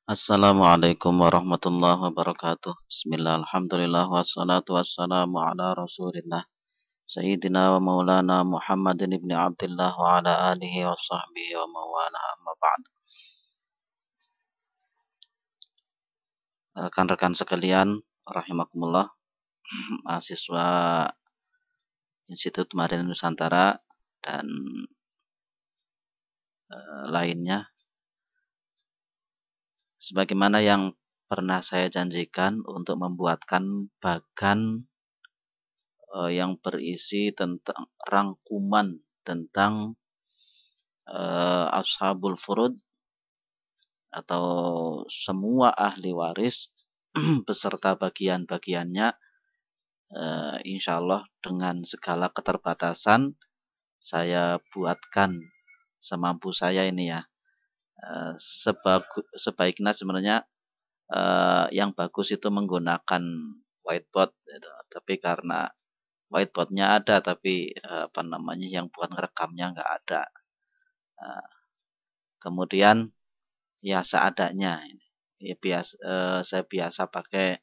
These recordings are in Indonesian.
Assalamualaikum warahmatullahi wabarakatuh. Bismillah, alhamdulillah, wassalatu wassalamu ala rasulillah Sayyidina wa maulana Muhammadin ibni Abdullah wa ala alihi wa sahbihi wa mawala amma ba'd. Rekan-rekan sekalian, rahimakumullah, mahasiswa Institut Madani Nusantara dan lainnya. Sebagaimana yang pernah saya janjikan untuk membuatkan bagan yang berisi tentang rangkuman tentang Ashabul Furud atau semua ahli waris beserta bagian-bagiannya, insya Allah dengan segala keterbatasan saya buatkan semampu saya ini ya. Sebaiknya sebenarnya yang bagus itu menggunakan whiteboard gitu. Tapi karena whiteboardnya ada tapi yang buat ngerekamnya nggak ada. Kemudian ya seadanya ya, saya biasa pakai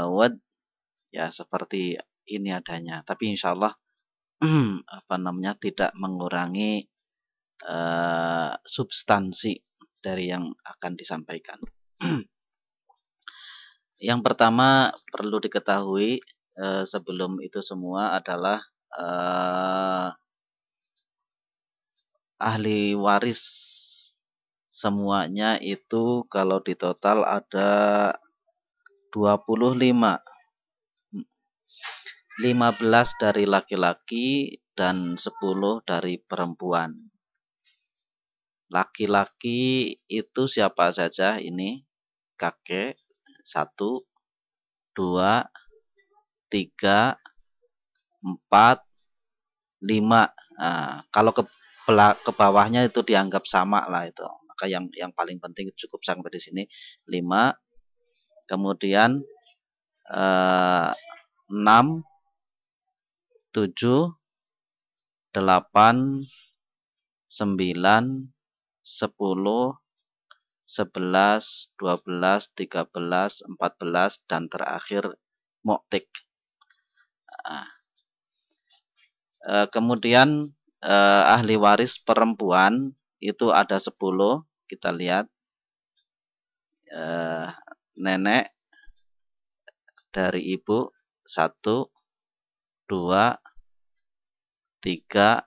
Word ya seperti ini adanya, tapi insya Allah tidak mengurangi substansi dari yang akan disampaikan. Yang pertama perlu diketahui sebelum itu semua adalah ahli waris semuanya itu kalau di total ada 25. 15 dari laki-laki dan 10 dari perempuan. Laki-laki itu siapa saja ini? Kakek 1, 2, 3, 4, 5. Nah, kalau ke bawahnya itu dianggap sama lah itu. Maka yang paling penting cukup sampai di sini 5. Kemudian 6, 7, 8, 9, 10, 11, 12, 13, 14 dan terakhir mu'tik. Kemudian ahli waris perempuan itu ada 10. Kita lihat nenek dari ibu 1, 2, 3,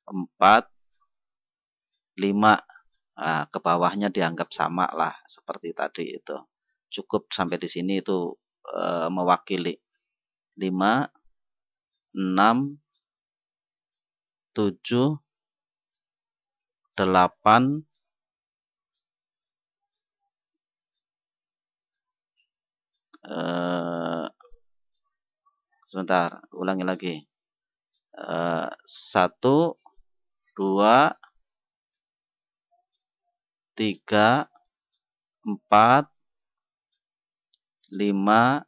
4, 5. Ke bawahnya dianggap sama lah seperti tadi itu. Cukup sampai di sini itu mewakili 5, 6, 7, 8, 1, 2, 3, 4, 5,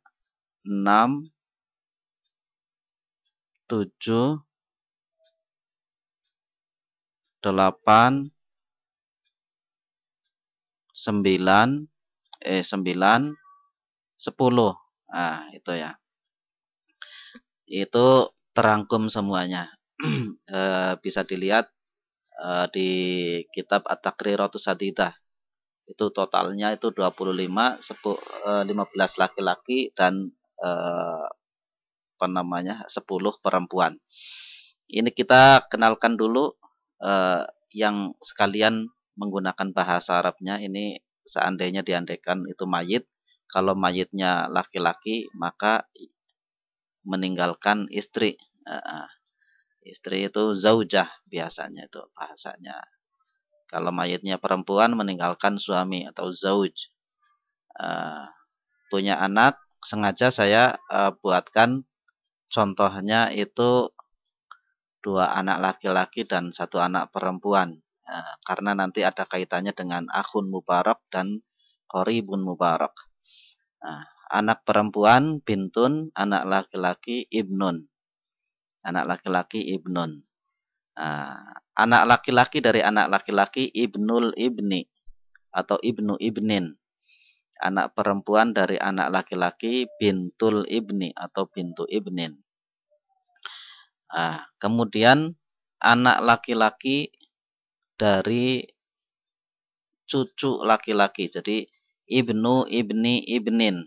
6, 7, 8, 9, 10. Itu ya. Itu terangkum semuanya. Bisa dilihat di kitab At-Taqriratus Sadidah. Itu totalnya itu 25, 15 laki-laki dan 10 perempuan. Ini kita kenalkan dulu yang sekalian menggunakan bahasa Arabnya. Ini seandainya diandaikan itu mayit. Kalau mayitnya laki-laki maka meninggalkan istri. Istri itu zaujah biasanya itu bahasanya. Kalau mayitnya perempuan meninggalkan suami atau zauj. Punya anak, sengaja saya buatkan contohnya itu 2 anak laki-laki dan 1 anak perempuan. Karena nanti ada kaitannya dengan akhun mubarak dan qoribun mubarak. Anak perempuan bintun, anak laki-laki ibnun. Anak laki-laki ibnun. Anak laki-laki dari anak laki-laki ibnul ibni. atau ibnu ibnin. Anak perempuan dari anak laki-laki bintul ibni atau bintu ibnin. Kemudian anak laki-laki dari cucu laki-laki. Jadi ibnu ibni ibnin.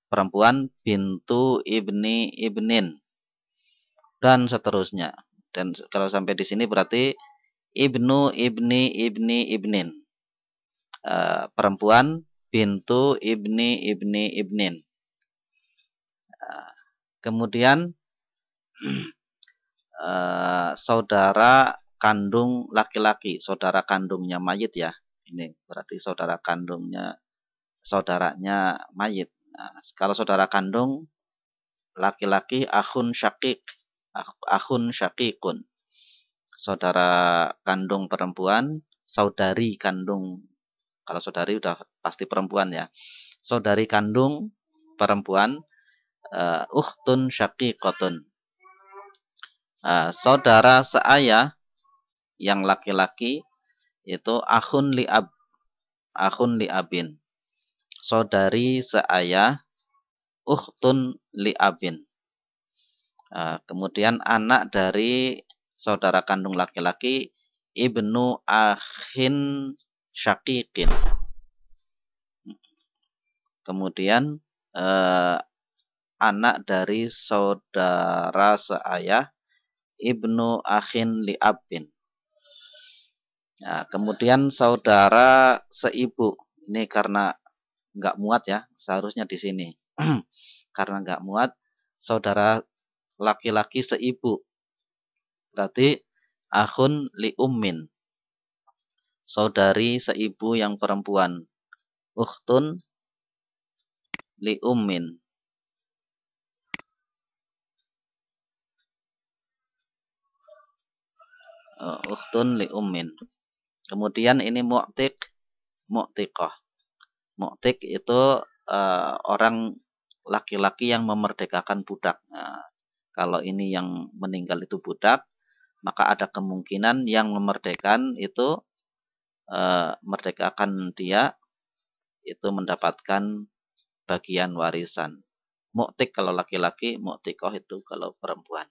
Perempuan bintu ibni ibnin. Dan seterusnya. Dan kalau sampai di sini berarti ibnu ibni ibni ibnin. Perempuan bintu ibni ibni ibnin. Kemudian saudara kandung laki-laki, saudara kandungnya mayit ya. Ini berarti saudara kandungnya saudaranya mayit. Kalau saudara kandung laki-laki akhun syakik, akhun syakikun. Saudara kandung perempuan, saudari kandung. Kalau saudari udah pasti perempuan ya. Saudari kandung perempuan, ukhtun syakikotun. Saudara seayah yang laki-laki itu akhun li'ab, akhun li'abin. Saudari seayah, ukhtun li'abin. Kemudian anak dari saudara kandung laki-laki, ibnu akhin syakikin. Kemudian anak dari saudara seayah, ibnu akhin li'abin. Kemudian saudara seibu. Ini karena nggak muat ya, seharusnya di sini. Karena nggak muat, saudara laki-laki seibu. Berarti akhun li ummin. Saudari seibu yang perempuan. Ukhtun li ummin. Ukhtun li ummin. Kemudian ini mu'tik, mu'tiqah. Mu'tik itu orang laki-laki yang memerdekakan budak. Kalau ini yang meninggal itu budak, maka ada kemungkinan yang memerdekakan itu merdekakan dia itu mendapatkan bagian warisan. Mu'tik kalau laki-laki, mu'tiqah itu kalau perempuan.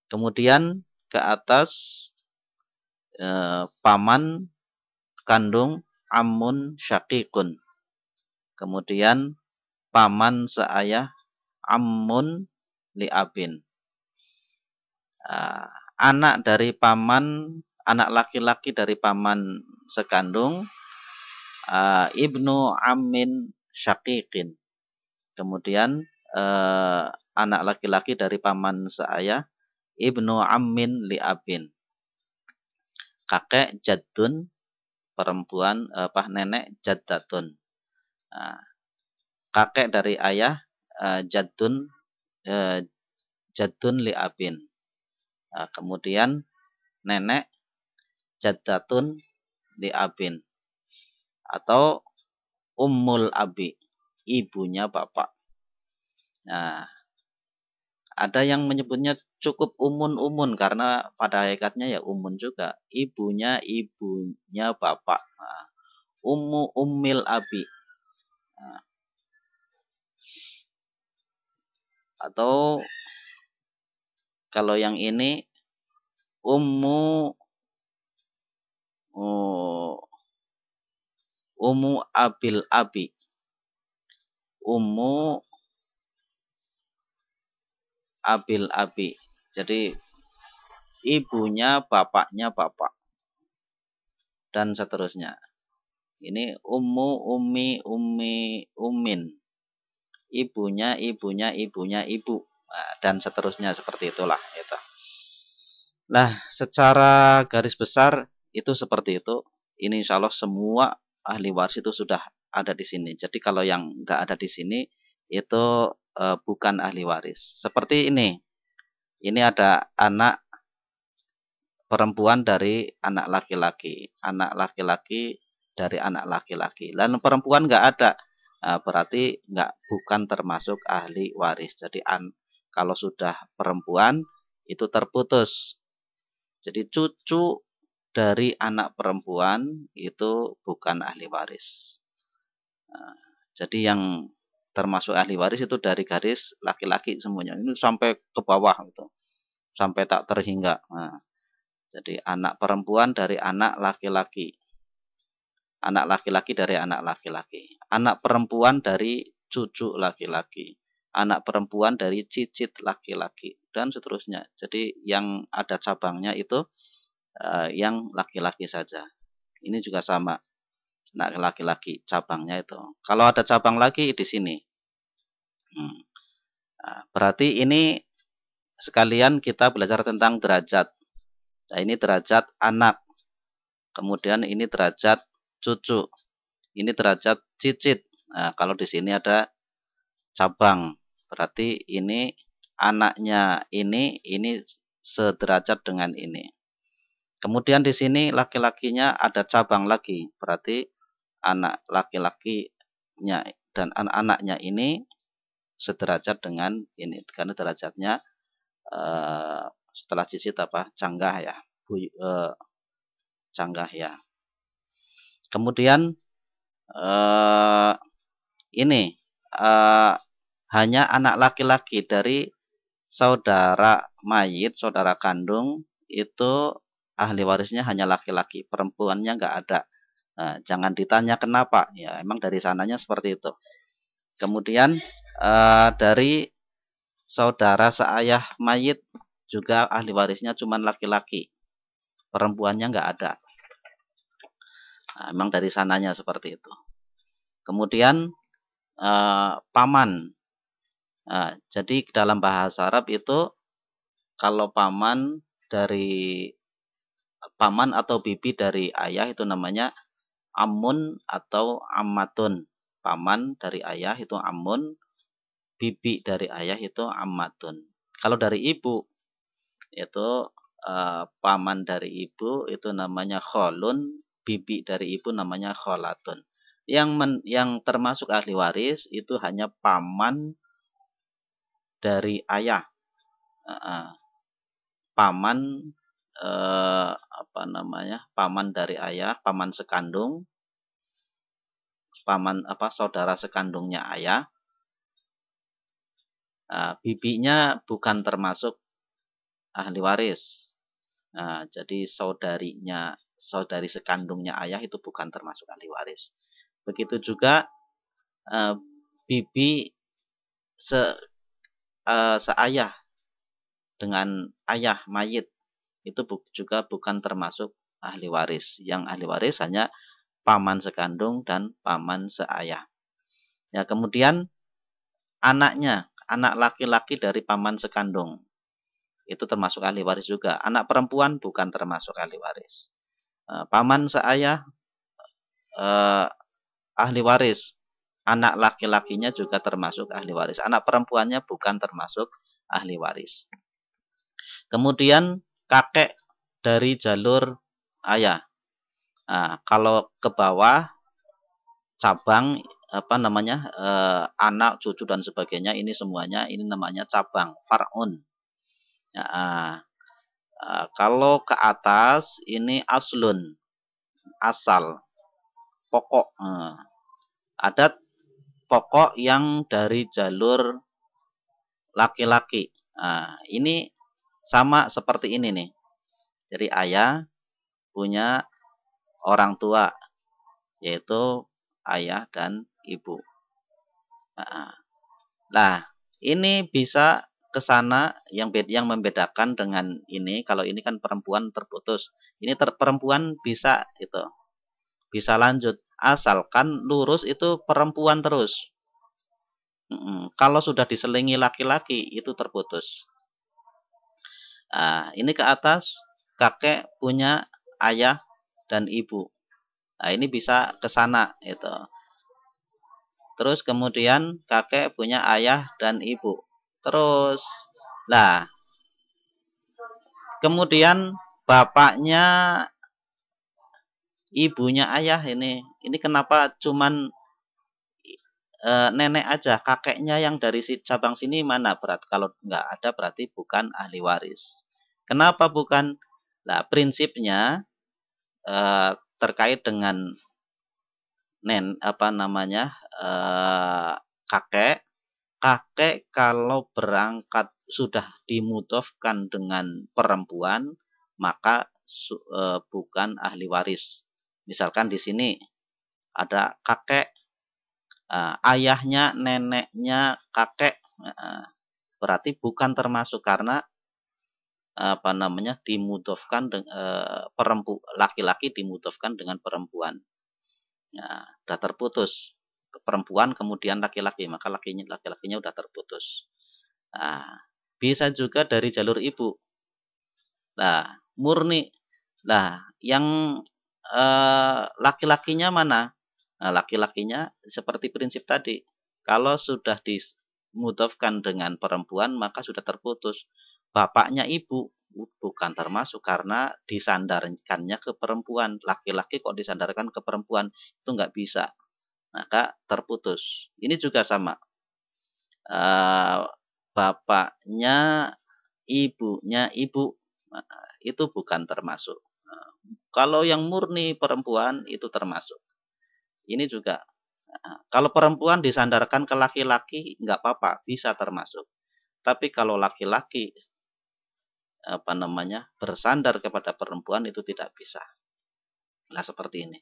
Kemudian ke atas paman kandung ammun syakikun. Kemudian paman seayah ammun li'abin. Anak dari paman, anak laki-laki dari paman sekandung, ibnu ammin syakikin. Kemudian anak laki-laki dari paman seayah, ibnu ammin li'abin. Kakek jaddun, perempuan nenek jaddatun. Kakek dari ayah jaddun jaddun li'abin. Kemudian nenek jaddatun li'abin. Atau ummul abi, ibunya bapak. Ada yang menyebutnya cukup umun-umun karena pada hakikatnya ya umun juga. Ibunya bapak. Ummu ummil abi. Atau kalau yang ini ummu abil abi. Ummu abil abi. Jadi ibunya bapaknya bapak. Dan seterusnya. Ini ummu, ummi, ummin. Ibunya ibu. Dan seterusnya seperti itulah. Gitu. Nah, secara garis besar itu seperti itu. Ini insya Allah semua ahli waris itu sudah ada di sini. Jadi kalau yang nggak ada di sini itu bukan ahli waris. Seperti ini. Ini ada anak perempuan dari anak laki-laki. Anak laki-laki dari anak laki-laki. Lalu perempuan nggak ada. Berarti bukan termasuk ahli waris. Jadi kalau sudah perempuan itu terputus. Jadi cucu dari anak perempuan itu bukan ahli waris. Nah, jadi yang termasuk ahli waris itu dari garis laki-laki semuanya. Ini sampai ke bawah itu, sampai tak terhingga. Nah, jadi anak perempuan dari anak laki-laki, anak laki-laki dari anak laki-laki, anak perempuan dari cucu laki-laki, anak perempuan dari cicit laki-laki, dan seterusnya. Jadi yang ada cabangnya itu yang laki-laki saja. Ini juga sama. Nah, laki-laki cabangnya itu. Kalau ada cabang lagi di sini. Nah, berarti ini sekalian kita belajar tentang derajat. Nah, ini derajat anak. Kemudian ini derajat cucu. Ini derajat cicit. Nah, kalau di sini ada cabang. Berarti ini anaknya ini sederajat dengan ini. Kemudian di sini laki-lakinya ada cabang lagi. Berarti anak laki-lakinya dan anak-anaknya ini sederajat dengan ini, karena derajatnya setelah cicit apa? Canggah ya. Canggah ya. Kemudian ini hanya anak laki-laki dari saudara mayit, saudara kandung itu ahli warisnya hanya laki-laki, perempuannya nggak ada. Nah, jangan ditanya kenapa, ya emang dari sananya seperti itu. Kemudian dari saudara seayah mayit juga ahli warisnya cuma laki-laki, perempuannya nggak ada. Nah, emang dari sananya seperti itu. Kemudian paman. Nah, jadi dalam bahasa Arab itu kalau paman atau bibi dari ayah itu namanya amun atau ammatun. Paman dari ayah itu amun, bibi dari ayah itu ammatun. Kalau dari ibu itu paman dari ibu itu namanya kholun, bibi dari ibu namanya kholatun. Yang termasuk ahli waris itu hanya paman dari ayah, paman paman dari ayah, paman sekandung, paman saudara sekandungnya ayah. Bibinya bukan termasuk ahli waris. Jadi saudari sekandungnya ayah itu bukan termasuk ahli waris. Begitu juga bibi seayah dengan ayah mayit itu juga bukan termasuk ahli waris. Yang ahli waris hanya paman sekandung dan paman seayah. Ya, kemudian anaknya, anak laki-laki dari paman sekandung itu termasuk ahli waris juga. Anak perempuan bukan termasuk ahli waris. Paman seayah ahli waris. Anak laki-lakinya juga termasuk ahli waris. Anak perempuannya bukan termasuk ahli waris. Kemudian kakek dari jalur ayah. Kalau ke bawah cabang anak, cucu dan sebagainya, ini semuanya ini namanya cabang, far'un. Kalau ke atas ini aslun, asal, pokok. Ada pokok yang dari jalur laki-laki. Ini sama seperti ini nih. Jadi ayah punya orang tua, yaitu ayah dan ibu. Nah, ini bisa ke sana yang membedakan dengan ini. Kalau ini kan perempuan terputus. Ini perempuan bisa lanjut. Asalkan lurus itu perempuan terus. Kalau sudah diselingi laki-laki itu terputus. Ini ke atas kakek punya ayah dan ibu. Ini bisa ke sana itu. Terus kemudian kakek punya ayah dan ibu. Terus, kemudian bapaknya, ibunya ayah ini kenapa cuman nenek aja, kakeknya yang dari cabang sini mana? Berarti kalau nggak ada berarti bukan ahli waris. Kenapa bukan? Prinsipnya terkait dengan kakek. Kakek kalau berangkat sudah dimudhofkan dengan perempuan, maka bukan ahli waris. Misalkan di sini ada kakek, ayahnya, neneknya kakek, berarti bukan termasuk karena dimudhofkan laki-laki dimudhofkan dengan perempuan. Ya, udah terputus. Perempuan kemudian laki-laki, maka laki-lakinya udah terputus. Nah, bisa juga dari jalur ibu. Nah, murni. Nah, yang laki-lakinya mana? Nah, laki-lakinya seperti prinsip tadi. Kalau sudah dimudhofkan dengan perempuan, maka sudah terputus. Bapaknya ibu bukan termasuk karena disandarkannya ke perempuan. Laki-laki kok disandarkan ke perempuan, itu nggak bisa. Maka terputus. Ini juga sama. Bapaknya, ibunya ibu, itu bukan termasuk. Kalau yang murni perempuan itu termasuk. Ini juga. Kalau perempuan disandarkan ke laki-laki nggak apa-apa, bisa termasuk. Tapi kalau laki-laki bersandar kepada perempuan itu tidak bisa. Nah, seperti ini.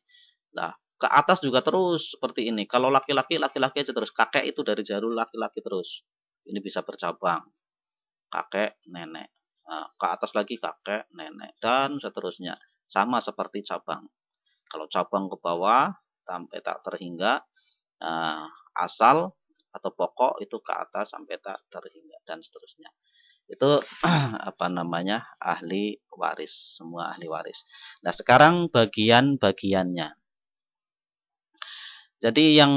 Nah, ke atas juga terus seperti ini. Kalau laki-laki aja terus. Kakek itu dari jalur laki-laki terus. Ini bisa bercabang. Kakek, nenek. Nah, ke atas lagi kakek, nenek. Dan seterusnya. Sama seperti cabang. Kalau cabang ke bawah sampai tak terhingga. Asal atau pokok itu ke atas sampai tak terhingga. Dan seterusnya. Itu ahli waris. Semua ahli waris. Nah, sekarang bagian-bagiannya. Jadi yang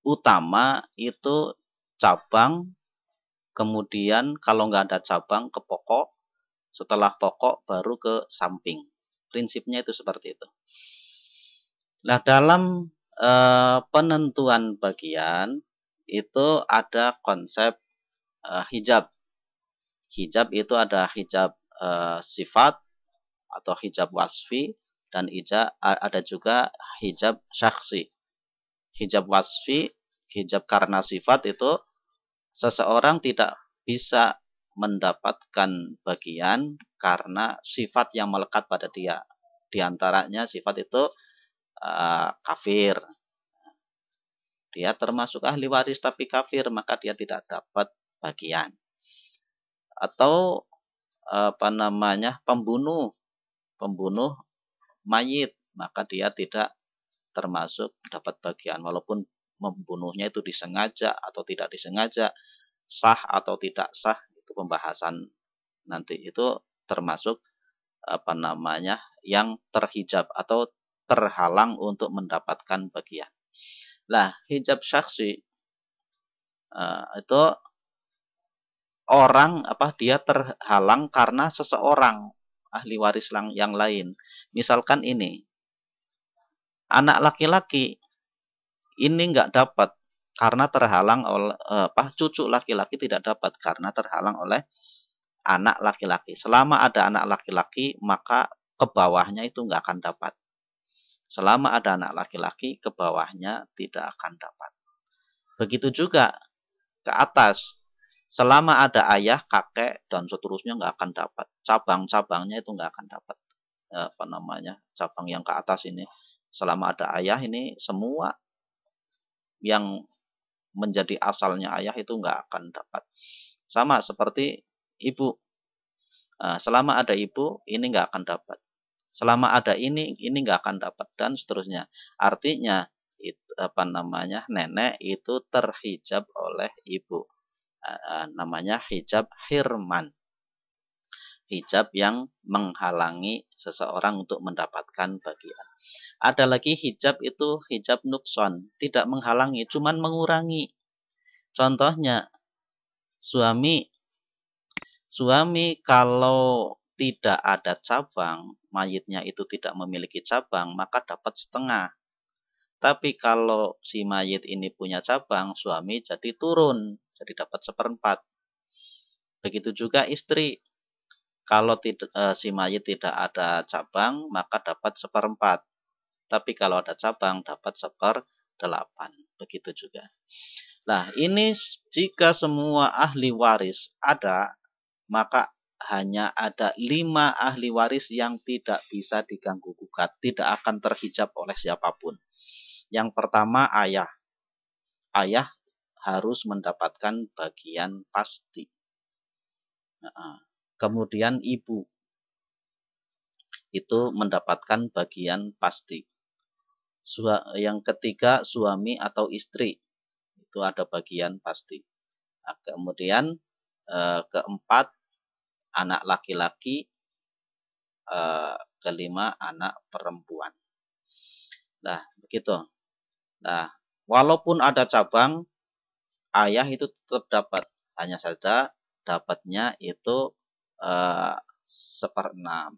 utama itu cabang, kemudian kalau nggak ada cabang ke pokok, setelah pokok baru ke samping. Prinsipnya itu seperti itu. Nah, dalam penentuan bagian itu ada konsep hijab. Hijab itu ada hijab sifat atau hijab wasfi, dan ada juga hijab syakhsi. Hijab wasfi, hijab karena sifat itu seseorang tidak bisa mendapatkan bagian karena sifat yang melekat pada dia. Di antaranya sifat itu kafir. Dia termasuk ahli waris tapi kafir, maka dia tidak dapat bagian. Atau pembunuh mayit, maka dia tidak termasuk dapat bagian walaupun membunuhnya itu disengaja atau tidak disengaja, sah atau tidak sah, itu pembahasan nanti. Itu termasuk yang terhijab atau terhalang untuk mendapatkan bagian. Nah, hijab syakhsi itu orang dia terhalang karena seseorang ahli waris yang lain. Misalkan ini anak laki-laki ini nggak dapat karena terhalang oleh cucu laki-laki tidak dapat karena terhalang oleh anak laki-laki. Selama ada anak laki-laki, maka ke bawahnya itu nggak akan dapat. Selama ada anak laki-laki, ke bawahnya tidak akan dapat. Begitu juga ke atas. Selama ada ayah, kakek, dan seterusnya nggak akan dapat. Cabang-cabangnya itu nggak akan dapat. Cabang yang ke atas ini. Selama ada ayah ini, semua yang menjadi asalnya ayah itu nggak akan dapat. Sama seperti ibu. Selama ada ibu, ini nggak akan dapat. Selama ada ini nggak akan dapat, dan seterusnya. Artinya nenek itu terhijab oleh ibu. Namanya hijab hirman. Hijab yang menghalangi seseorang untuk mendapatkan bagian. Ada lagi hijab itu hijab nukson, tidak menghalangi, cuman mengurangi. Contohnya suami kalau tidak ada cabang, mayitnya itu tidak memiliki cabang, maka dapat setengah. Tapi kalau si mayit ini punya cabang, suami jadi turun, jadi dapat 1/4. Begitu juga istri. Kalau tidak, si mayit tidak ada cabang, maka dapat 1/4. Tapi kalau ada cabang, dapat 1/8. Begitu juga. Nah, ini jika semua ahli waris ada, maka hanya ada 5 ahli waris yang tidak bisa diganggu gugat, tidak akan terhijab oleh siapapun. Yang pertama, ayah. Ayah harus mendapatkan bagian pasti. Kemudian ibu itu mendapatkan bagian pasti. Yang ketiga, suami atau istri itu ada bagian pasti. Nah, kemudian keempat, anak laki-laki, kelima, anak perempuan. Nah, begitu. Nah, walaupun ada cabang, ayah itu tetap dapat. Hanya saja dapatnya itu 1/6.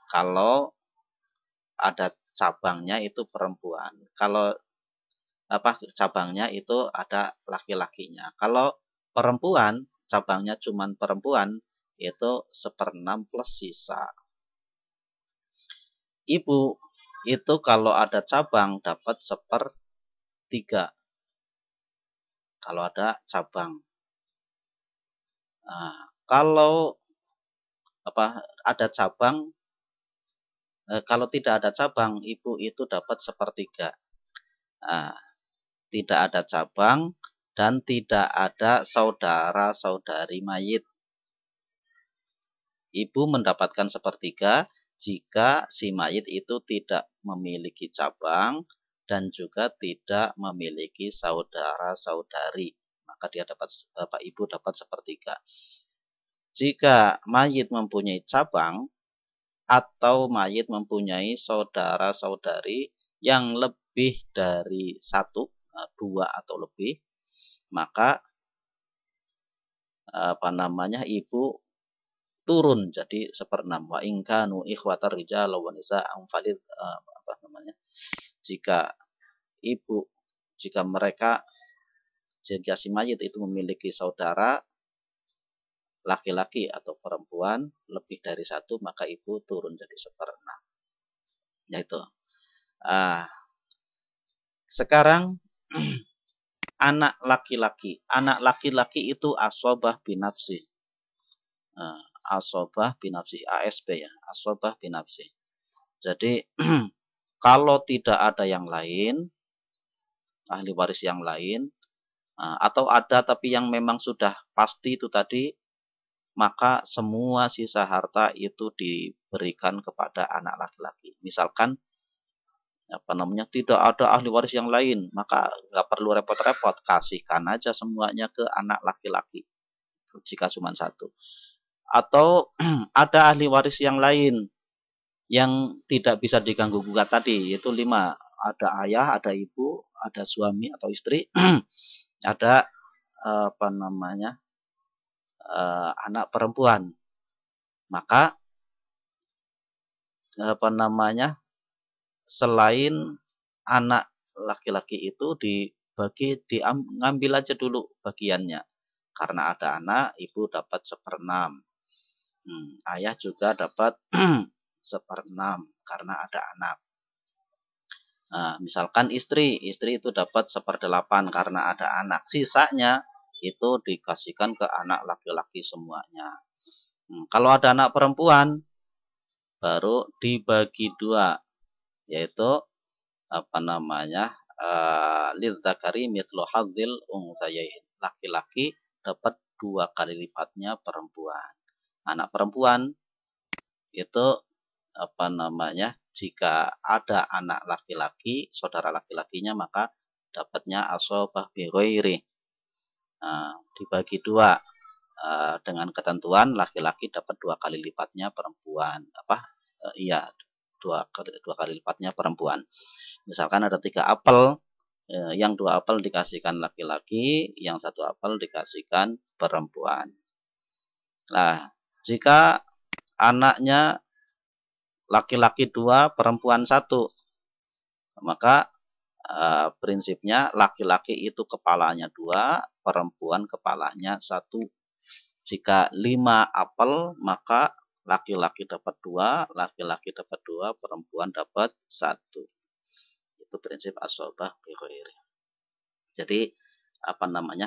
Kalau ada cabangnya itu perempuan. Kalau cabangnya itu ada laki-lakinya. Kalau perempuan, cabangnya cuman perempuan, itu 1/6 plus sisa. Ibu itu kalau ada cabang dapat 1/3. Kalau ada cabang. Nah, kalau ada cabang, kalau tidak ada cabang, ibu itu dapat 1/3. Nah, tidak ada cabang dan tidak ada saudara-saudari mayit. Ibu mendapatkan 1/3 jika si mayit itu tidak memiliki cabang dan juga tidak memiliki saudara-saudari. Maka dia dapat, ibu dapat 1/3. Jika mayit mempunyai cabang atau mayit mempunyai saudara-saudari yang lebih dari 1, 2 atau lebih, maka ibu turun jadi 1/6. Wa in kanu ikhwatar rijal wa nisa'an falid, jika si mayit itu memiliki saudara laki-laki atau perempuan lebih dari 1, maka ibu turun jadi 1/6. Yaitu. Sekarang anak laki-laki. Anak laki-laki itu asobah binafsi. Asobah binafsi, ASB ya. Asobah binafsi. Jadi kalau tidak ada yang lain, ahli waris yang lain, atau ada tapi yang memang sudah pasti itu tadi, maka semua sisa harta itu diberikan kepada anak laki-laki. Misalkan tidak ada ahli waris yang lain, maka nggak perlu repot-repot, kasihkan aja semuanya ke anak laki-laki jika cuma 1. Atau ada ahli waris yang lain yang tidak bisa diganggu gugat tadi, yaitu 5. Ada ayah, ada ibu, ada suami atau istri, ada anak perempuan. Maka selain anak laki-laki itu ngambil aja dulu bagiannya. Karena ada anak, ibu dapat 1/6. Ayah juga dapat 1/6 karena ada anak. Misalkan istri itu dapat 1/8 karena ada anak. Sisanya itu dikasihkan ke anak laki-laki semuanya. Kalau ada anak perempuan, baru dibagi 2, yaitu lidzakari mithlu hadzil unthayain. Laki-laki dapat 2 kali lipatnya perempuan. Anak perempuan itu jika ada anak laki-laki, saudara laki-lakinya, maka dapatnya asobah bi ghairi. Dibagi 2 dengan ketentuan laki-laki dapat 2 kali lipatnya perempuan. 2 kali lipatnya perempuan. Misalkan ada 3 apel, yang 2 apel dikasihkan laki-laki, yang 1 apel dikasihkan perempuan. Nah, jika anaknya laki-laki 2, perempuan 1, maka prinsipnya laki-laki itu kepalanya 2, perempuan kepalanya 1. Jika 5 apel, maka laki-laki dapat 2, laki-laki dapat 2, perempuan dapat 1. Itu prinsip asobah bi ghairi. Jadi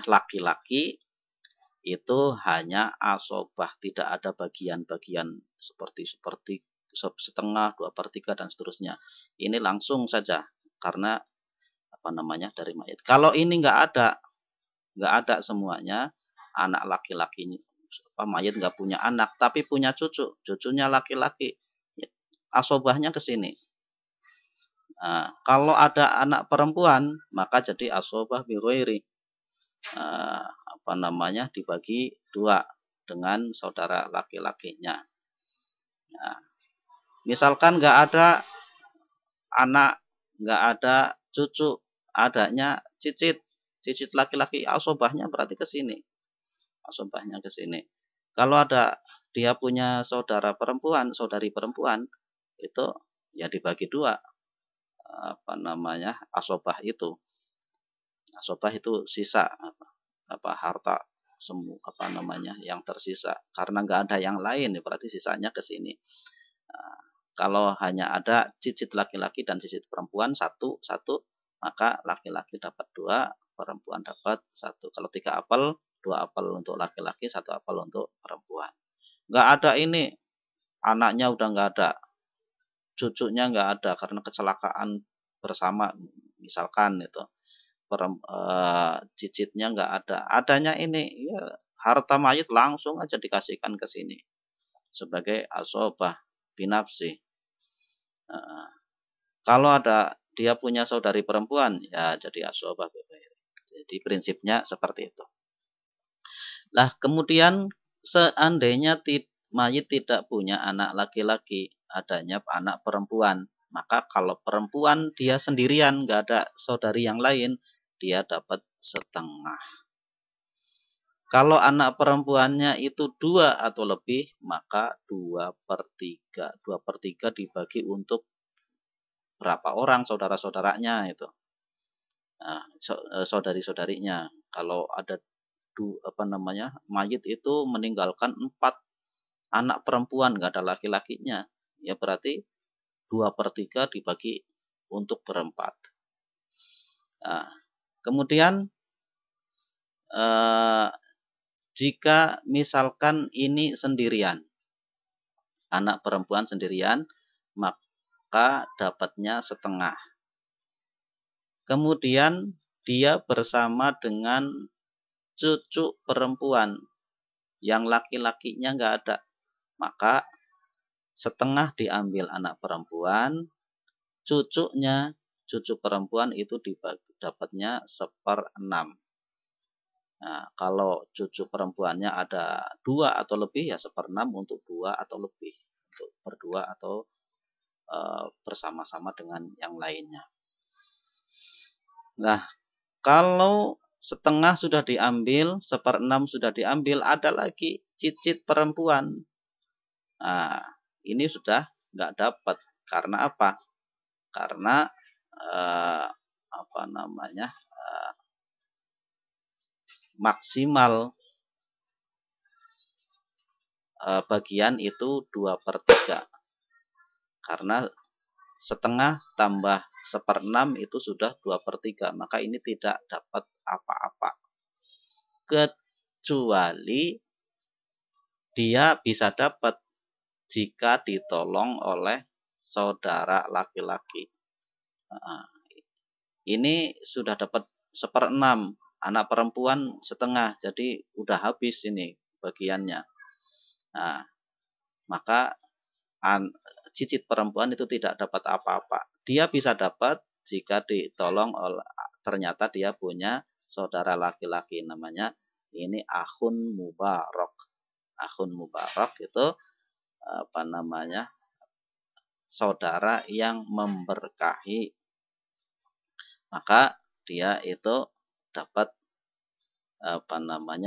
laki-laki itu hanya asobah, tidak ada bagian-bagian seperti setengah, 2/3 dan seterusnya. Ini langsung saja karena dari mayit. Kalau ini nggak ada semuanya, anak laki-laki mayit nggak punya anak tapi punya cucunya laki-laki, asobahnya ke sini. Nah, kalau ada anak perempuan maka jadi asobah bi ghairi. Dibagi 2 dengan saudara laki-lakinya. Nah, misalkan nggak ada anak, nggak ada cucu, adanya cicit laki-laki, asobahnya berarti ke sini. Asobahnya ke sini. Kalau ada dia punya saudari perempuan, itu ya dibagi 2. Asobah itu. Asobah itu sisa harta yang tersisa, karena nggak ada yang lain berarti sisanya ke sini. Kalau hanya ada cicit laki-laki dan cicit perempuan satu, maka laki-laki dapat 2, perempuan dapat 1. Kalau 3 apel, 2 apel untuk laki-laki, 1 apel untuk perempuan. Nggak ada ini, anaknya udah nggak ada, cucunya nggak ada karena kecelakaan bersama, misalkan itu. Cicitnya nggak ada, adanya ini ya harta mayit langsung aja dikasihkan ke sini sebagai asobah binafsi. Kalau ada dia punya saudari perempuan, ya jadi asobah. Jadi prinsipnya seperti itu. Lah kemudian seandainya mayit tidak punya anak laki-laki, adanya anak perempuan, maka kalau perempuan dia sendirian, nggak ada saudari yang lain, dia dapat setengah. Kalau anak perempuannya itu 2 atau lebih, maka 2/3. 2/3 dibagi untuk berapa orang saudara-saudaranya itu. Nah, saudari-saudarinya. Kalau ada mayit itu meninggalkan 4 anak perempuan, nggak ada laki-lakinya, ya berarti 2/3 dibagi untuk berempat. Nah, kemudian jika misalkan ini sendirian, anak perempuan sendirian, maka dapatnya setengah. Kemudian dia bersama dengan cucu perempuan yang laki-lakinya nggak ada, maka setengah diambil anak perempuan, cucu perempuan itu dapatnya 1/6. Nah, kalau cucu perempuannya ada 2 atau lebih, ya 1/6 untuk 2 atau lebih, untuk berdua atau bersama-sama dengan yang lainnya. Nah, kalau setengah sudah diambil, 1/6 sudah diambil, ada lagi cicit perempuan. Nah, ini sudah nggak dapat. Karena apa? Karena maksimal bagian itu 2/3. Karena setengah tambah 1/6 itu sudah 2/3. Maka ini tidak dapat apa-apa. Kecuali dia bisa dapat jika ditolong oleh saudara laki-laki. Ini sudah dapat 1/6. Anak perempuan setengah, jadi udah habis ini bagiannya. Nah, maka cicit perempuan itu tidak dapat apa-apa. Dia bisa dapat jika ditolong oleh, ternyata dia punya saudara laki-laki, namanya ini akhun mubarak. Akhun mubarak itu saudara yang memberkahi. Maka dia itu dapat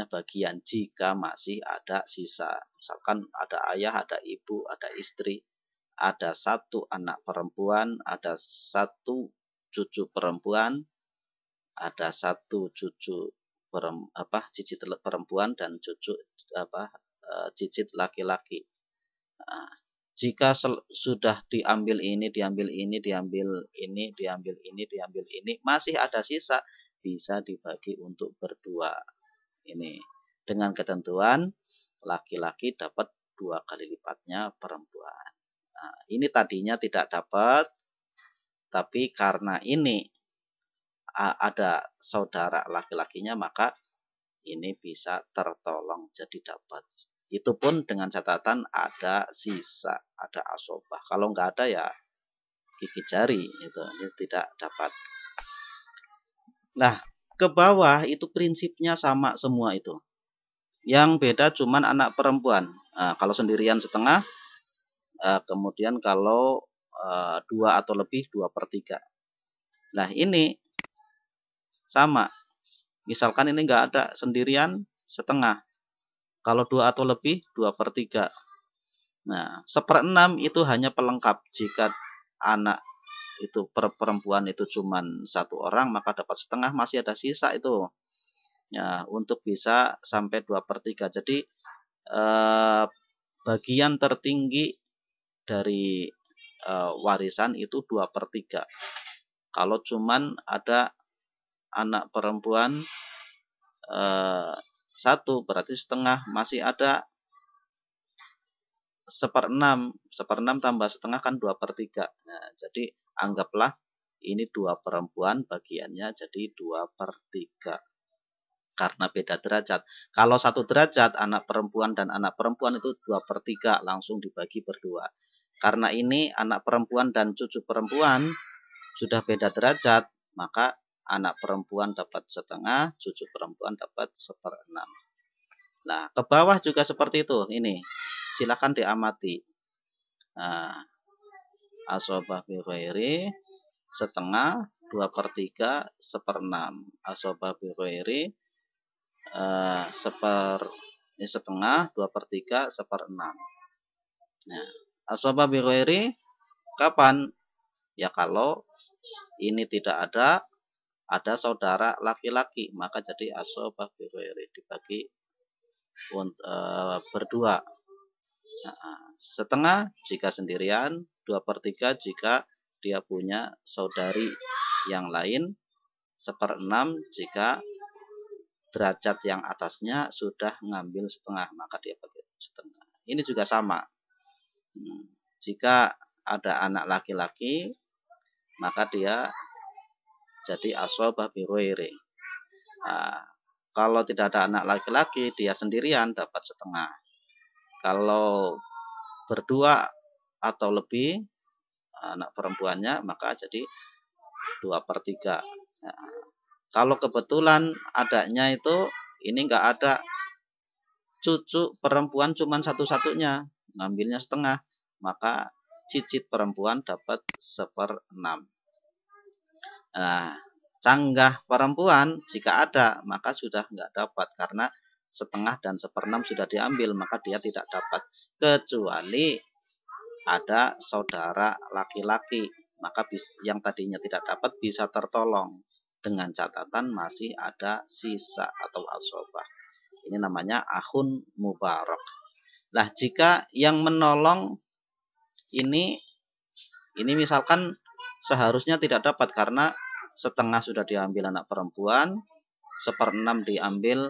bagian jika masih ada sisa. Misalkan ada ayah, ada ibu, ada istri, ada 1 anak perempuan, ada 1 cucu perempuan, ada 1 cucu cicit perempuan dan cucu cicit laki-laki. Nah, jika sudah diambil ini, diambil ini, diambil ini, diambil ini, diambil ini, masih ada sisa, bisa dibagi untuk berdua. Ini dengan ketentuan laki-laki dapat 2 kali lipatnya perempuan. Nah, ini tadinya tidak dapat, tapi karena ini ada saudara laki-lakinya, maka ini bisa tertolong jadi dapat. Itu pun dengan catatan ada sisa, ada asobah. Kalau nggak ada ya gigi jari, itu ini tidak dapat. Nah, ke bawah itu prinsipnya sama semua itu. Yang beda cuman anak perempuan. Nah, kalau sendirian setengah, kemudian kalau 2 atau lebih 2/3. Nah, ini sama. Misalkan ini nggak ada, sendirian setengah. Kalau 2 atau lebih 2/3. Nah, 1/6 itu hanya pelengkap. Jika anak itu perempuan itu cuman 1 orang, maka dapat setengah, masih ada sisa itu. Ya, untuk bisa sampai 2/3. Jadi bagian tertinggi dari warisan itu 2/3. Kalau cuman ada anak perempuan 1, berarti setengah, masih ada 1/6. 1/6 tambah setengah kan 2/3. Nah, jadi anggaplah ini 2 perempuan, bagiannya jadi 2/3. Karena beda derajat. Kalau 1 derajat, anak perempuan dan anak perempuan itu 2/3 langsung dibagi berdua. Karena ini anak perempuan dan cucu perempuan sudah beda derajat, maka anak perempuan dapat setengah, cucu perempuan dapat 1/6. Nah, ke bawah juga seperti itu. Ini silakan diamati. Nah, asobah bi ghairi setengah, 2/3, 1/6. Asobah bi ghairi ini setengah, 2/3, 1/6. Nah, asobah bi ghairi kapan? Ya kalau ini tidak ada saudara laki-laki, maka jadi asobah bi ghairi dibagi berdua. Nah, setengah jika sendirian, 2/3 jika dia punya saudari yang lain, 1/6 jika derajat yang atasnya sudah ngambil setengah, maka dia bagi setengah. Ini juga sama. Jika ada anak laki-laki, maka dia jadi asobah bi ghairi. Nah, kalau tidak ada anak laki-laki, dia sendirian dapat setengah. Kalau berdua atau lebih anak perempuannya, maka jadi 2/3. Nah, kalau kebetulan adanya itu ini nggak ada cucu perempuan cuman satu-satunya, ngambilnya setengah, maka cicit perempuan dapat 1/6. Nah, canggah perempuan jika ada, maka sudah nggak dapat karena setengah dan 1/6 sudah diambil, maka dia tidak dapat. Kecuali ada saudara laki-laki, maka yang tadinya tidak dapat bisa tertolong. Dengan catatan masih ada sisa atau asobah. Ini namanya akhun mubarak. Nah, jika yang menolong ini misalkan seharusnya tidak dapat karena setengah sudah diambil anak perempuan, 1/6 diambil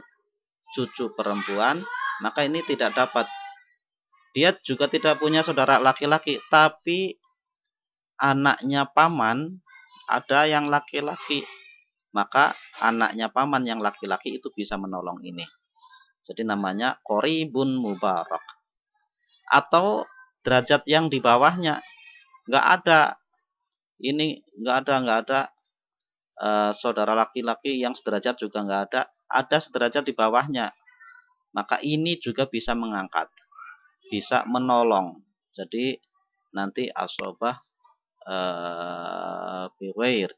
cucu perempuan, maka ini tidak dapat. Dia juga tidak punya saudara laki-laki, tapi anaknya paman ada yang laki-laki, maka anaknya paman yang laki-laki itu bisa menolong ini. Jadi namanya qoribun mubarak. Atau derajat yang di bawahnya nggak ada, ini nggak ada saudara laki-laki yang sederajat juga nggak ada sederajat di bawahnya, maka ini juga bisa mengangkat, bisa menolong. Jadi nanti asobah bi ghair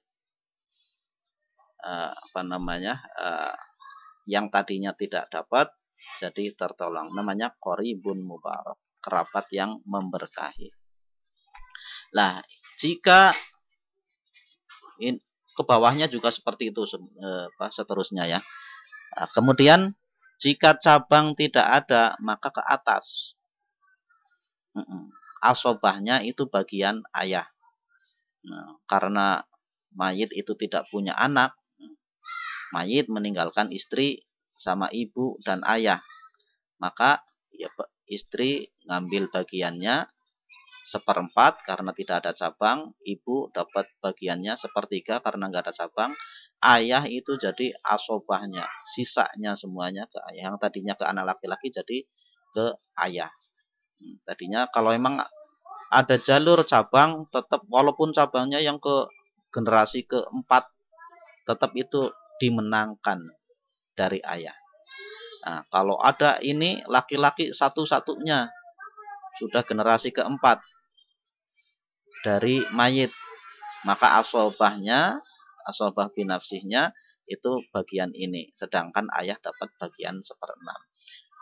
yang tadinya tidak dapat jadi tertolong, namanya qoribun mubarak, kerabat yang memberkahi. Nah, jika ke bawahnya juga seperti itu seterusnya ya. Nah, kemudian jika cabang tidak ada, maka ke atas. Asobahnya itu bagian ayah. Nah, karena mayit itu tidak punya anak, mayit meninggalkan istri sama ibu dan ayah, maka ya, istri ngambil bagiannya seperempat karena tidak ada cabang, ibu dapat bagiannya sepertiga karena nggak ada cabang, ayah itu jadi asobahnya, sisanya semuanya ke ayah. Yang tadinya ke anak laki-laki jadi ke ayah. Tadinya kalau emang ada jalur cabang, tetap walaupun cabangnya yang ke generasi keempat, tetap itu dimenangkan dari ayah. Nah, kalau ada ini laki-laki satu-satunya, sudah generasi keempat dari mayit, maka asobah binafsihnya itu bagian ini, sedangkan ayah dapat bagian 1/6.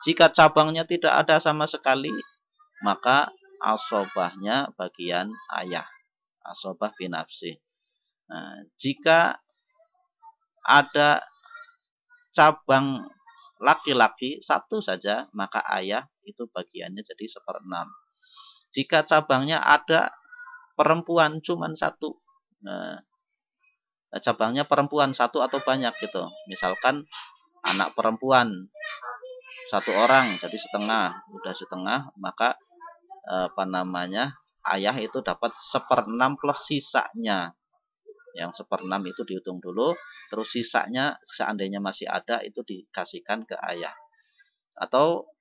Jika cabangnya tidak ada sama sekali, maka asobahnya bagian ayah, asobah binafsih. Nah, jika ada cabang laki-laki satu saja, maka ayah itu bagiannya jadi 1/6. Jika cabangnya ada perempuan cuma satu, nah, cabangnya perempuan satu atau banyak gitu, misalkan anak perempuan satu orang jadi setengah, udah setengah, maka ayah itu dapat 1/6 plus sisanya. Yang 1/6 itu dihitung dulu, terus sisanya seandainya masih ada itu dikasihkan ke ayah. Atau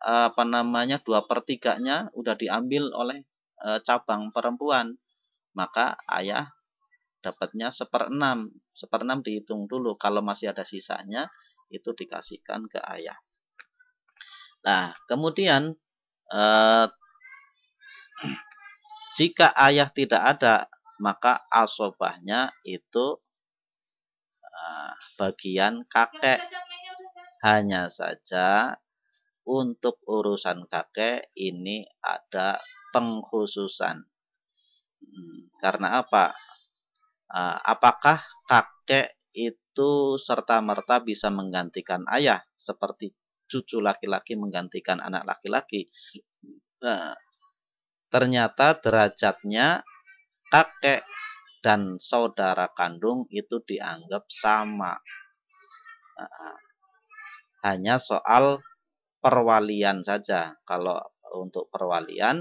2/3-nya udah diambil oleh cabang perempuan, maka ayah dapatnya 1/6. 1/6 dihitung dulu, kalau masih ada sisanya itu dikasihkan ke ayah. Nah, kemudian jika ayah tidak ada, maka asobahnya itu bagian kakek. Hanya saja untuk urusan kakek ini ada pengkhususan. Karena apa? Apakah kakek itu serta-merta bisa menggantikan ayah seperti cucu laki-laki menggantikan anak laki-laki? Ternyata derajatnya kakek dan saudara kandung itu dianggap sama. Hanya soal perwalian saja. Kalau untuk perwalian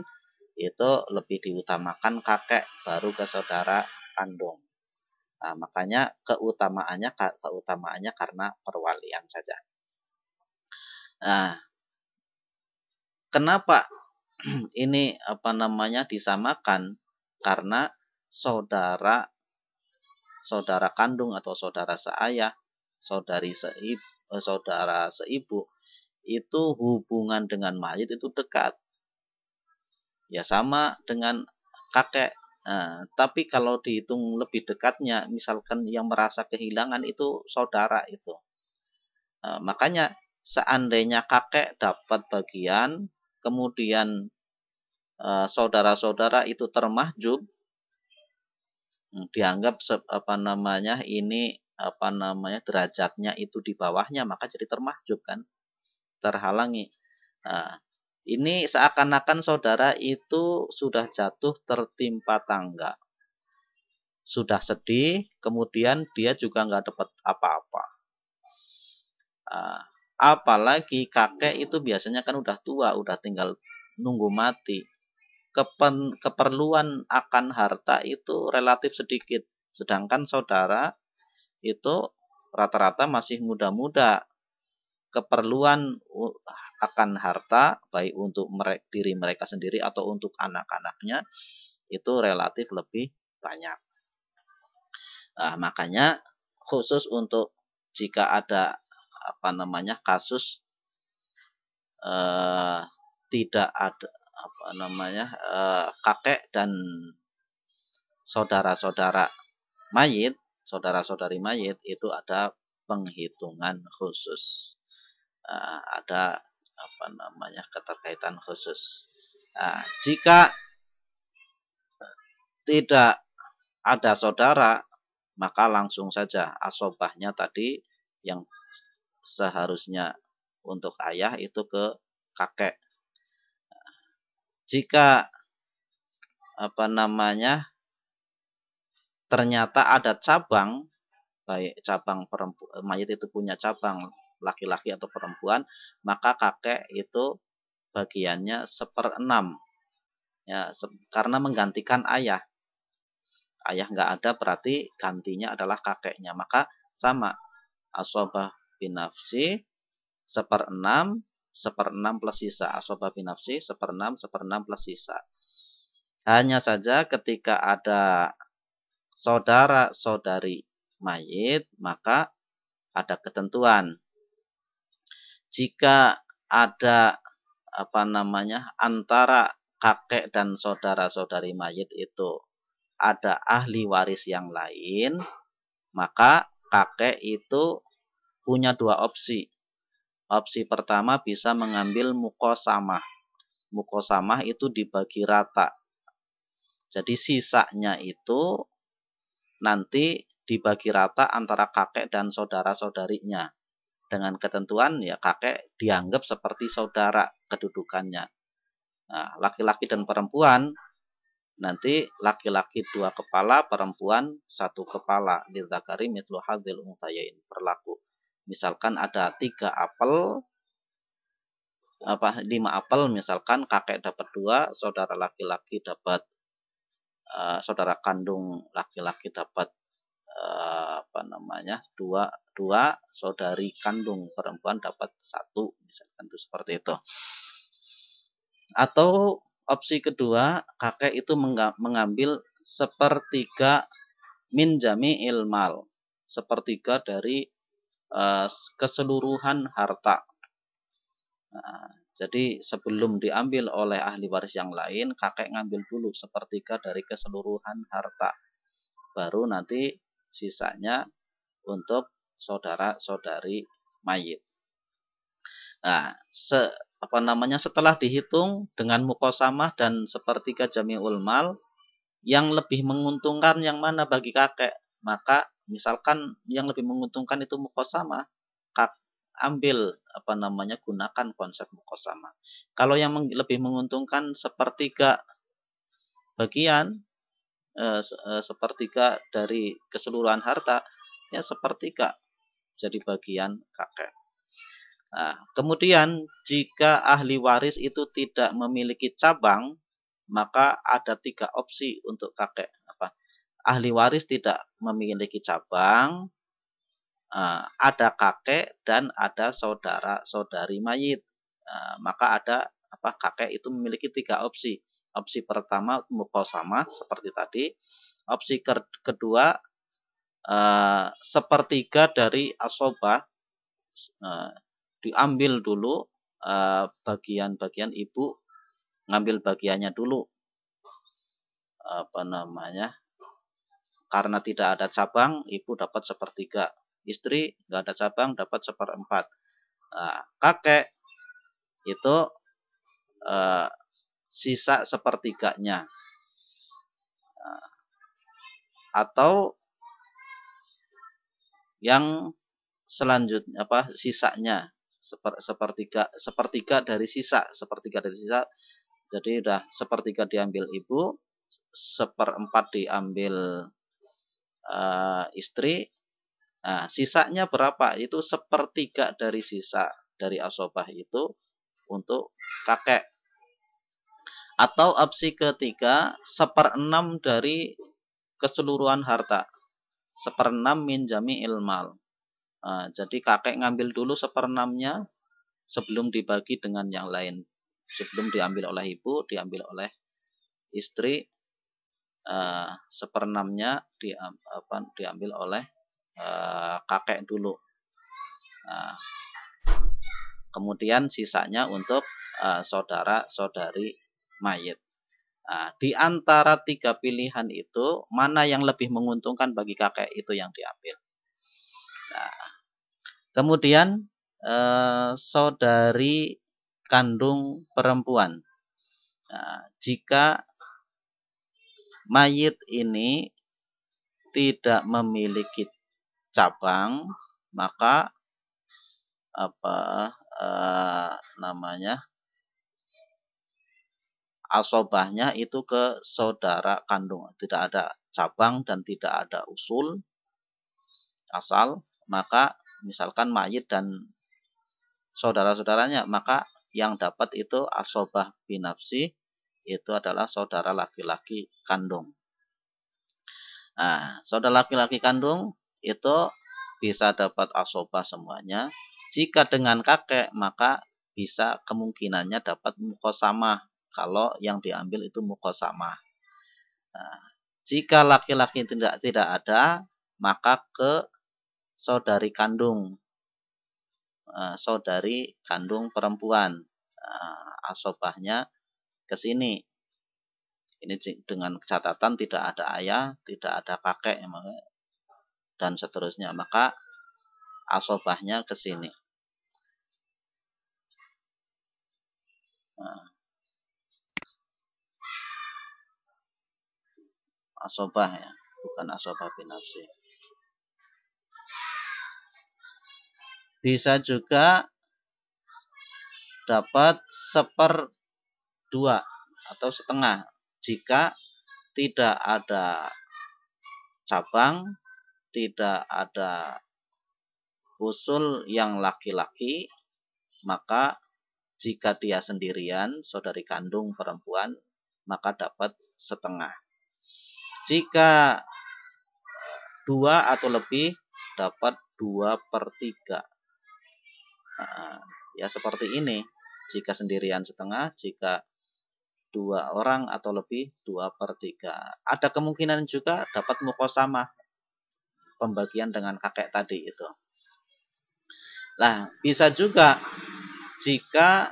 itu lebih diutamakan kakek baru ke saudara kandung. Nah, makanya keutamaannya karena perwalian saja. Nah, kenapa ini disamakan? Karena saudara kandung atau saudara seayah, saudara seibu itu hubungan dengan mayit itu dekat. Ya sama dengan kakek. Nah, tapi kalau dihitung lebih dekatnya, misalkan yang merasa kehilangan itu saudara itu. Makanya seandainya kakek dapat bagian, kemudian saudara-saudara itu termahjub, dianggap derajatnya itu di bawahnya, maka jadi termahjub kan, terhalangi. Nah, ini seakan-akan saudara itu sudah jatuh tertimpa tangga, sudah sedih, kemudian dia juga nggak dapat apa-apa. Apalagi kakek itu biasanya kan udah tua, udah tinggal nunggu mati. Keperluan akan harta itu relatif sedikit, sedangkan saudara itu rata-rata masih muda-muda. Keperluan akan harta baik untuk diri mereka sendiri atau untuk anak-anaknya itu relatif lebih banyak. Nah, makanya khusus untuk jika ada kasus tidak ada kakek dan saudara-saudari mayit itu ada penghitungan khusus, ada keterkaitan khusus. Nah, jika tidak ada saudara, maka langsung saja asobahnya tadi yang seharusnya untuk ayah itu ke kakek. Jika ternyata ada cabang, baik cabang mayit itu punya cabang laki-laki atau perempuan, maka kakek itu bagiannya 1/6 ya, karena menggantikan ayah. Ayah nggak ada, berarti gantinya adalah kakeknya. Maka sama, asobah binafsi 1/6, 1/6 plus sisa. Asobah binafsi 1/6, 1/6 plus sisa. Hanya saja ketika ada saudara-saudari mayit, maka ada ketentuan. Jika ada antara kakek dan saudara-saudari mayit itu ada ahli waris yang lain, maka kakek itu punya 2 opsi. Opsi pertama bisa mengambil muqasamah. Muqasamah itu dibagi rata. Jadi sisanya itu nanti dibagi rata antara kakek dan saudara-saudarinya. Dengan ketentuan ya kakek dianggap seperti saudara kedudukannya. Nah, laki-laki dan perempuan nanti laki-laki 2 kepala, perempuan 1 kepala. Lidzakari mithlu hadzil unthayain berlaku. Misalkan ada 3 apel, 5 apel, misalkan kakek dapat 2, saudara laki-laki dapat saudara kandung laki-laki dapat 2, saudari kandung perempuan dapat 1, misalkan itu seperti itu. Atau opsi kedua, kakek itu mengambil 1/3 min jami'il mal, 1/3 dari keseluruhan harta. Nah, jadi sebelum diambil oleh ahli waris yang lain, kakek ngambil dulu 1/3 dari keseluruhan harta. Baru nanti sisanya untuk saudara-saudari mayit. Nah, setelah dihitung dengan muqasamah dan 1/3 jami'ul mal, yang lebih menguntungkan yang mana bagi kakek? Maka misalkan yang lebih menguntungkan itu muqasamah, gunakan konsep muqasamah. Kalau yang lebih menguntungkan 1/3 bagian, 1/3 dari keseluruhan harta, ya 1/3 jadi bagian kakek. Nah, kemudian jika ahli waris itu tidak memiliki cabang, maka ada 3 opsi untuk kakek. Ahli waris tidak memiliki cabang, ada kakek dan ada saudara-saudari mayit. Maka ada kakek itu memiliki 3 opsi. Opsi pertama muqasamah seperti tadi. Opsi kedua 1/3 dari asobah, diambil dulu bagian-bagian ibu, ngambil bagiannya dulu. Karena tidak ada cabang, ibu dapat 1/3. Istri nggak ada cabang, dapat 1/4. Nah, kakek itu sisa 1/3-nya. Atau yang selanjutnya sisanya 1/3 dari sisa, 1/3 dari sisa. Jadi udah 1/3 diambil ibu, 1/4 diambil istri. Nah, sisanya berapa? Itu 1/3 dari sisa dari asobah itu untuk kakek. Atau opsi ketiga 1/6 dari keseluruhan harta, 1/6 min jami'il mal. Jadi kakek ngambil dulu 1/6-nya sebelum dibagi dengan yang lain. Sebelum diambil oleh ibu, diambil oleh istri, 1/6-nya diambil oleh kakek dulu. Kemudian sisanya untuk saudara-saudari mayit. Di antara 3 pilihan itu, mana yang lebih menguntungkan bagi kakek, itu yang diambil. Kemudian saudari kandung perempuan. Jika mayit ini tidak memiliki cabang, maka namanya, asobahnya itu ke saudara kandung, tidak ada cabang dan tidak ada usul asal, maka misalkan mayit dan saudara-saudaranya, maka yang dapat itu asobah binafsi, itu adalah saudara laki-laki kandung. Nah, saudara laki-laki kandung itu bisa dapat asobah semuanya. Jika dengan kakek, maka bisa kemungkinannya dapat mukosamah, kalau yang diambil itu mukosamah. Nah, jika laki-laki tidak ada, maka ke saudari kandung, saudari kandung perempuan, asobahnya ke sini. Ini dengan catatan tidak ada ayah, tidak ada kakek, dan seterusnya. Maka asobahnya ke sini. Asobah ya, bukan asobah binafsi. Bisa juga dapat 1/2 atau setengah jika tidak ada cabang, tidak ada usul yang laki-laki, maka jika dia sendirian, saudari kandung perempuan, maka dapat setengah. Jika 2 atau lebih, dapat 2/3. Ya seperti ini. Jika sendirian setengah, jika 2 orang atau lebih 2/3. Ada kemungkinan juga dapat mukosamah, pembagian dengan kakek tadi itu. Nah, bisa juga jika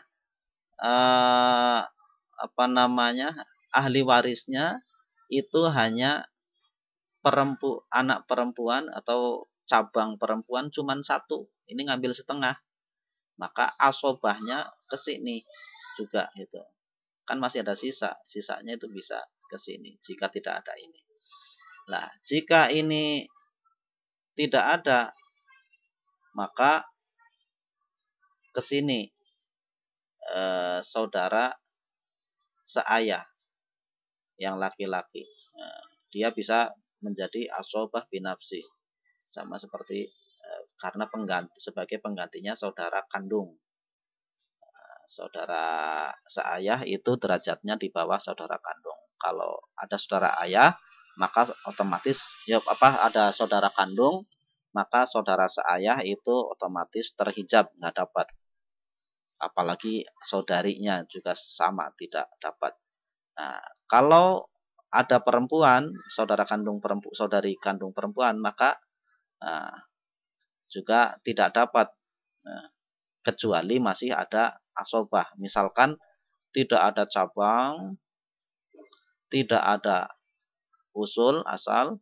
ahli warisnya itu hanya anak perempuan atau cabang perempuan cuma 1, ini ngambil setengah, maka asobahnya ke sini juga itu. Kan masih ada sisanya itu bisa ke sini jika tidak ada ini. Nah, jika ini tidak ada, maka ke sini saudara seayah yang laki-laki. Dia bisa menjadi asobah binafsi. Sama seperti karena sebagai penggantinya saudara kandung. Saudara seayah itu derajatnya di bawah saudara kandung. Kalau ada saudara ayah, maka otomatis ada saudara kandung, maka saudara seayah itu otomatis terhijab, nggak dapat. Apalagi saudarinya juga sama, tidak dapat. Nah, kalau ada perempuan, saudari kandung perempuan, maka juga tidak dapat, kecuali masih ada asobah. Misalkan tidak ada cabang, tidak ada usul asal,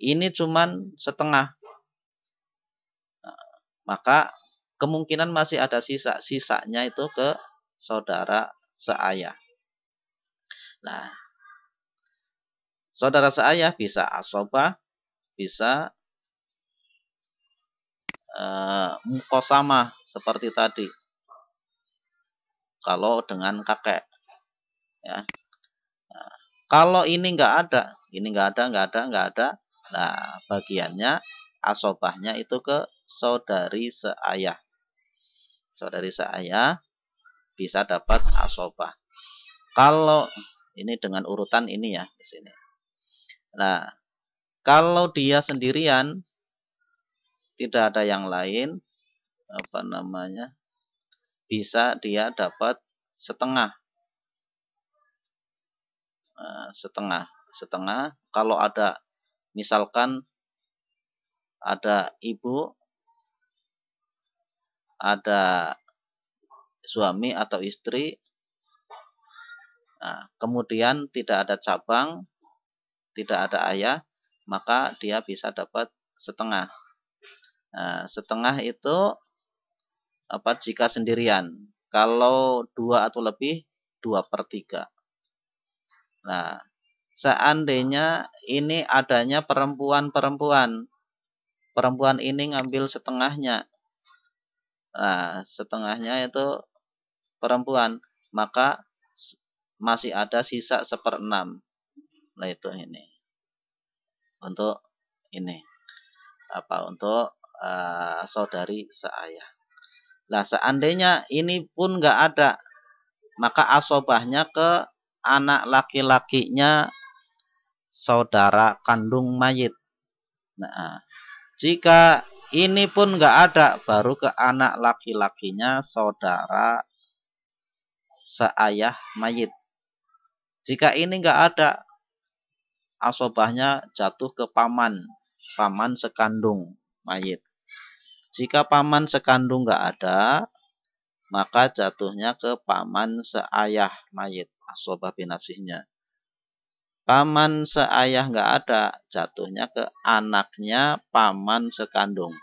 ini cuman setengah, maka kemungkinan masih ada sisanya itu ke saudara seayah. Nah, saudara seayah bisa asobah, bisa mukosamah seperti tadi. Kalau dengan kakek, ya. Nah, kalau ini nggak ada, nggak ada. Nah, bagiannya asobahnya itu ke saudari seayah. Saudari seayah bisa dapat asobah. Kalau ini dengan urutan ini ya di sini. Nah, kalau dia sendirian, tidak ada yang lain, bisa dia dapat setengah. Setengah kalau ada, misalkan ada ibu, ada suami atau istri, kemudian tidak ada cabang, tidak ada ayah, maka dia bisa dapat setengah. Setengah itu jika sendirian. Kalau 2 atau lebih, 2/3. Nah, seandainya ini adanya perempuan ini ngambil setengahnya, Nah, setengahnya itu perempuan, maka masih ada sisa 1/6. Nah, itu ini. Untuk ini untuk saudari seayah. Nah, seandainya ini pun nggak ada, maka asobahnya ke anak laki-lakinya saudara kandung mayit. Nah, jika ini pun nggak ada, baru ke anak laki-lakinya saudara seayah mayit. Jika ini nggak ada, asobahnya jatuh ke paman sekandung mayit. Jika paman sekandung nggak ada, maka jatuhnya ke paman seayah mayit, asobah binafsihnya. Paman seayah nggak ada, jatuhnya ke anaknya paman sekandung.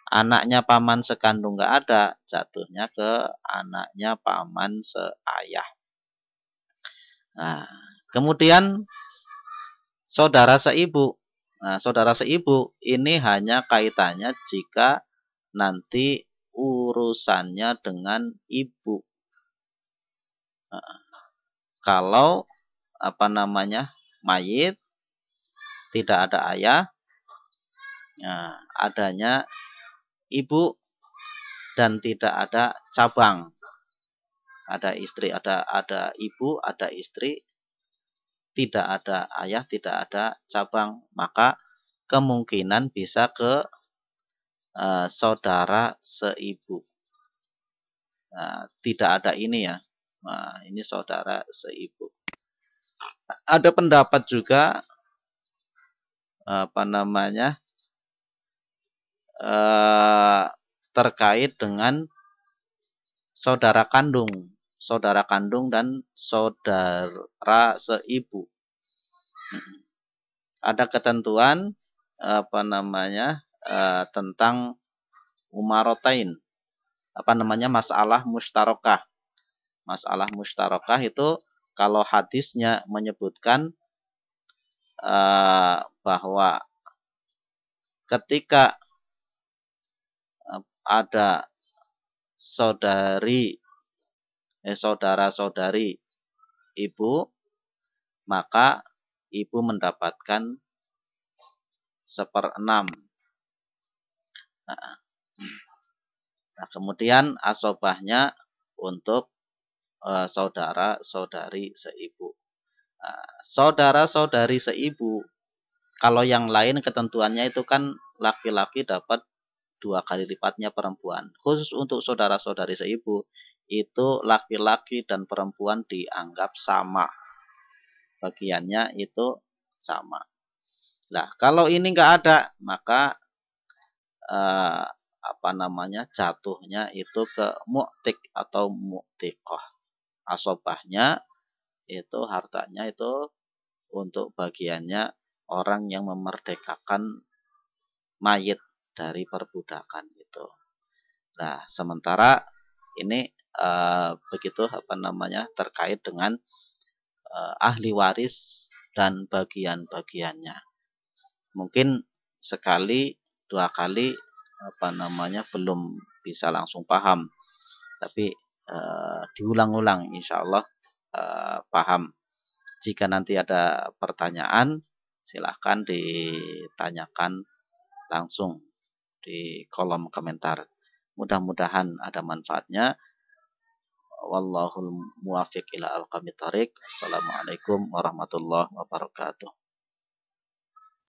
Anaknya paman sekandung nggak ada, jatuhnya ke anaknya paman seayah. Nah, kemudian saudara seibu. Nah, saudara seibu ini hanya kaitannya jika nanti urusannya dengan ibu. Nah, kalau mayit tidak ada ayah, nah, adanya ibu dan tidak ada cabang. Ada istri, ada ibu, ada istri, tidak ada ayah, tidak ada cabang, maka kemungkinan bisa ke saudara seibu. Nah, tidak ada ini ya. Nah, ini saudara seibu. Ada pendapat juga terkait dengan saudara kandung dan saudara seibu. Ada ketentuan tentang umarotain, masalah mustarokah. Masalah mustarokah itu kalau hadisnya menyebutkan bahwa ketika ada saudara-saudari ibu, maka ibu mendapatkan 1/6. Nah, kemudian asobahnya untuk saudara-saudari seibu. Nah, saudara-saudari seibu, kalau yang lain ketentuannya itu kan laki-laki dapat 2 kali lipatnya perempuan. Khusus untuk saudara-saudari seibu, itu laki-laki dan perempuan dianggap sama. Bagiannya itu sama. Nah, kalau ini nggak ada, maka jatuhnya itu ke mu'tik atau mu'tiqah. Asobahnya itu hartanya itu untuk bagiannya orang yang memerdekakan mayit dari perbudakan itu. Nah, sementara ini begitu terkait dengan ahli waris dan bagian-bagiannya. Mungkin sekali, 2 kali belum bisa langsung paham. Tapi diulang-ulang insya Allah paham. Jika nanti ada pertanyaan, silahkan ditanyakan langsung di kolom komentar. Mudah-mudahan ada manfaatnya. Wallahul muwaffiq ila aqwamit thoriq. Assalamualaikum warahmatullahi wabarakatuh.